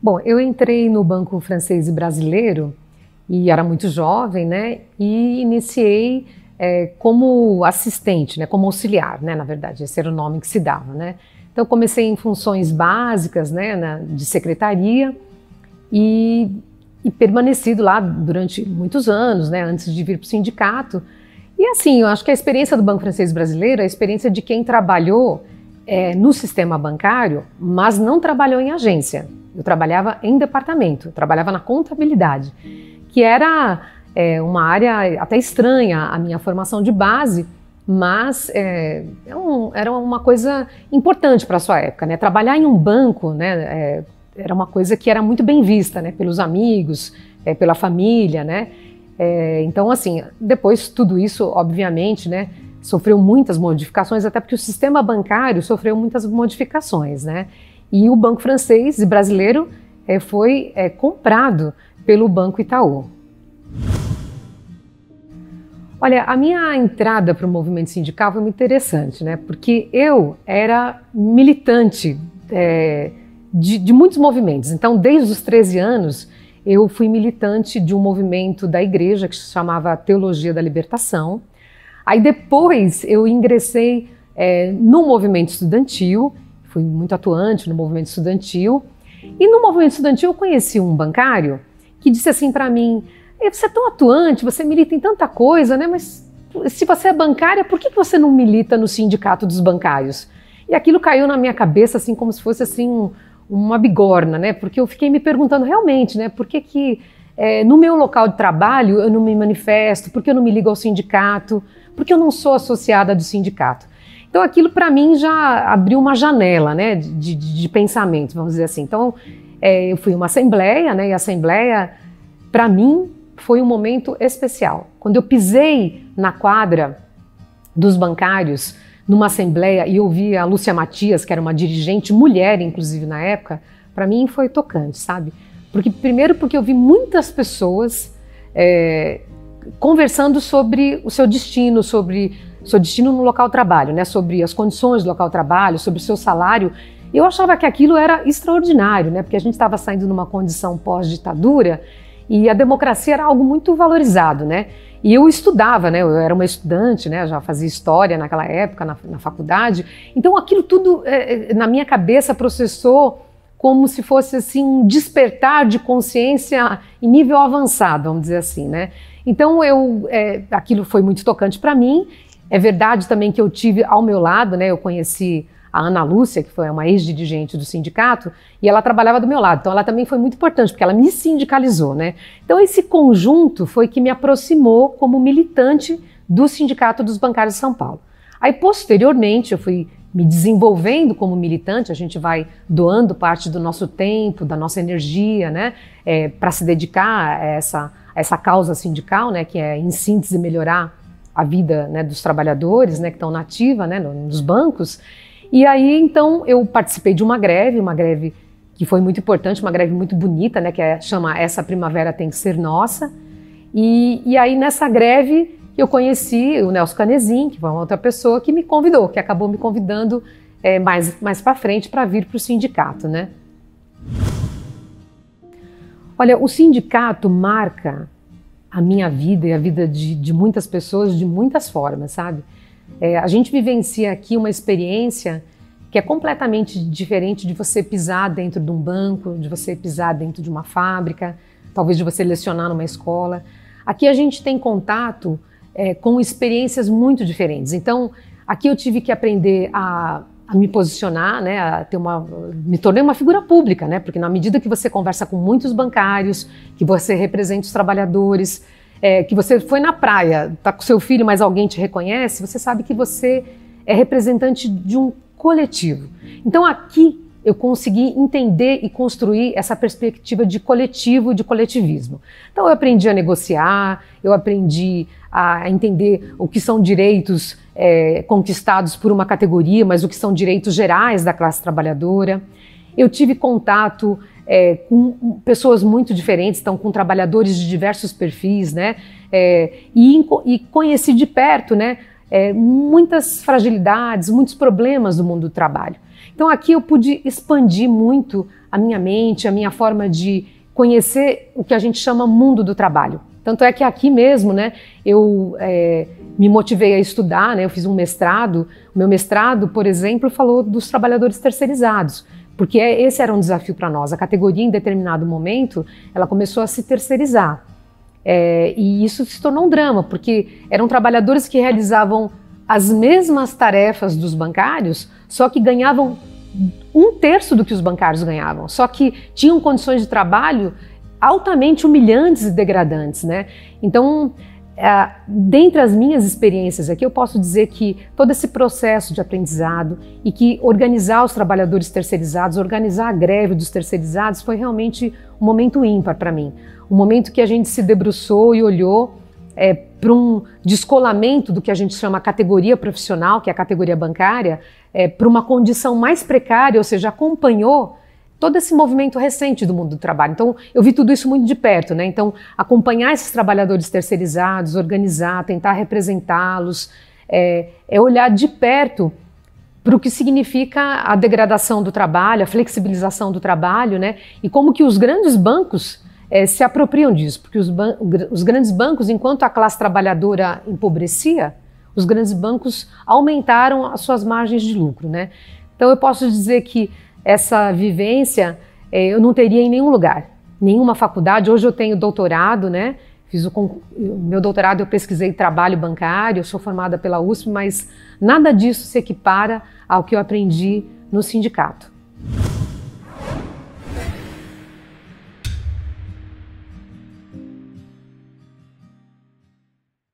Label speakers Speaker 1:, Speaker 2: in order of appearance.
Speaker 1: Bom, eu entrei no Banco Francês e Brasileiro e era muito jovem, né? E iniciei como assistente, né? Como auxiliar, né? Na verdade, esse era o nome que se dava, né? Então, comecei em funções básicas, né? De secretaria e permanecido lá durante muitos anos, né? Antes de vir para o sindicato. E assim, eu acho que a experiência do Banco Francês e Brasileiro é a experiência de quem trabalhou no sistema bancário, mas não trabalhou em agência. Eu trabalhava em departamento, eu trabalhava na contabilidade, que era uma área até estranha à minha formação de base, mas era uma coisa importante para a sua época, né? Trabalhar em um banco, né, era uma coisa que era muito bem vista, né, pelos amigos, pela família, né? Então, assim, depois tudo isso, obviamente, né, sofreu muitas modificações, até porque o sistema bancário sofreu muitas modificações, né? E o Banco Francês e Brasileiro foi comprado pelo Banco Itaú. Olha, a minha entrada para o movimento sindical foi muito interessante, né? Porque eu era militante de muitos movimentos. Então, desde os 13 anos, eu fui militante de um movimento da igreja que se chamava Teologia da Libertação. Aí depois eu ingressei no movimento estudantil, fui muito atuante no movimento estudantil. E no movimento estudantil eu conheci um bancário que disse assim para mim: você é tão atuante, você milita em tanta coisa, né? Mas se você é bancária, por que você não milita no sindicato dos bancários? E aquilo caiu na minha cabeça assim como se fosse assim uma bigorna, né? Porque eu fiquei me perguntando realmente, né? Por que no meu local de trabalho eu não me manifesto? Por que eu não me ligo ao sindicato? Por que eu não sou associada do sindicato? Então aquilo para mim já abriu uma janela, né, de pensamento, vamos dizer assim. Então eu fui a uma assembleia, né, e a assembleia para mim foi um momento especial. Quando eu pisei na quadra dos bancários, numa assembleia, e ouvi a Lúcia Matias, que era uma dirigente, mulher inclusive na época, para mim foi tocante, sabe? Primeiro porque eu vi muitas pessoas conversando sobre o seu destino, sobre seu destino no local de trabalho, né? Sobre as condições do local de trabalho, sobre o seu salário. Eu achava que aquilo era extraordinário, né? Porque a gente estava saindo numa condição pós-ditadura e a democracia era algo muito valorizado, né? E eu estudava, né? Eu era uma estudante, né? Eu já fazia história naquela época, na faculdade. Então aquilo tudo na minha cabeça processou como se fosse assim um despertar de consciência em nível avançado, vamos dizer assim, né? Então aquilo foi muito tocante para mim. É verdade também que eu tive ao meu lado, né? Eu conheci a Ana Lúcia, que foi uma ex-dirigente do sindicato, e ela trabalhava do meu lado. Então ela também foi muito importante, porque ela me sindicalizou, né? Então esse conjunto foi que me aproximou como militante do Sindicato dos Bancários de São Paulo. Aí posteriormente eu fui me desenvolvendo como militante, a gente vai doando parte do nosso tempo, da nossa energia, né? Para se dedicar a essa causa sindical, né? Que é, em síntese, melhorar a vida, né, dos trabalhadores, né, que estão na ativa, né, nos bancos. E aí, então, eu participei de uma greve que foi muito importante, uma greve muito bonita, né, que chama Essa Primavera Tem que Ser Nossa. E aí, nessa greve, eu conheci o Nelson Canezin, que foi uma outra pessoa que me convidou, que acabou me convidando mais para frente para vir para o sindicato, né. Olha, o sindicato marca a minha vida e a vida de muitas pessoas de muitas formas, sabe? A gente vivencia aqui uma experiência que é completamente diferente de você pisar dentro de um banco, de você pisar dentro de uma fábrica, talvez de você lecionar numa escola. Aqui a gente tem contato com experiências muito diferentes. Então, aqui eu tive que aprender a me posicionar, né, me tornei uma figura pública, né, porque na medida que você conversa com muitos bancários, que você representa os trabalhadores, que você foi na praia, está com seu filho, mas alguém te reconhece, você sabe que você é representante de um coletivo. Então aqui eu consegui entender e construir essa perspectiva de coletivo, de coletivismo. Então eu aprendi a negociar, eu aprendi a entender o que são direitos conquistados por uma categoria, mas o que são direitos gerais da classe trabalhadora. Eu tive contato com pessoas muito diferentes, então com trabalhadores de diversos perfis, né? E conheci de perto, né, muitas fragilidades, muitos problemas do mundo do trabalho. Então aqui eu pude expandir muito a minha mente, a minha forma de conhecer o que a gente chama mundo do trabalho. Tanto é que aqui mesmo, né, eu me motivei a estudar, né, eu fiz um mestrado. O meu mestrado, por exemplo, falou dos trabalhadores terceirizados, porque esse era um desafio para nós. A categoria, em determinado momento, ela começou a se terceirizar. E isso se tornou um drama, porque eram trabalhadores que realizavam as mesmas tarefas dos bancários, só que ganhavam 1/3 do que os bancários ganhavam, só que tinham condições de trabalho altamente humilhantes e degradantes, né? Então, dentre as minhas experiências aqui, eu posso dizer que todo esse processo de aprendizado e que organizar os trabalhadores terceirizados, organizar a greve dos terceirizados foi realmente um momento ímpar para mim. Um momento que a gente se debruçou e olhou para um descolamento do que a gente chama categoria profissional, que é a categoria bancária, para uma condição mais precária, ou seja, acompanhou todo esse movimento recente do mundo do trabalho. Então, eu vi tudo isso muito de perto, né? Então, acompanhar esses trabalhadores terceirizados, organizar, tentar representá-los, olhar de perto para o que significa a degradação do trabalho, a flexibilização do trabalho, né? E como que os grandes bancos se apropriam disso, porque os grandes bancos, enquanto a classe trabalhadora empobrecia, os grandes bancos aumentaram as suas margens de lucro, né? Então, eu posso dizer que essa vivência eu não teria em nenhum lugar, nenhuma faculdade. Hoje eu tenho doutorado, né? Fiz meu doutorado, eu pesquisei trabalho bancário, eu sou formada pela USP, mas nada disso se equipara ao que eu aprendi no sindicato.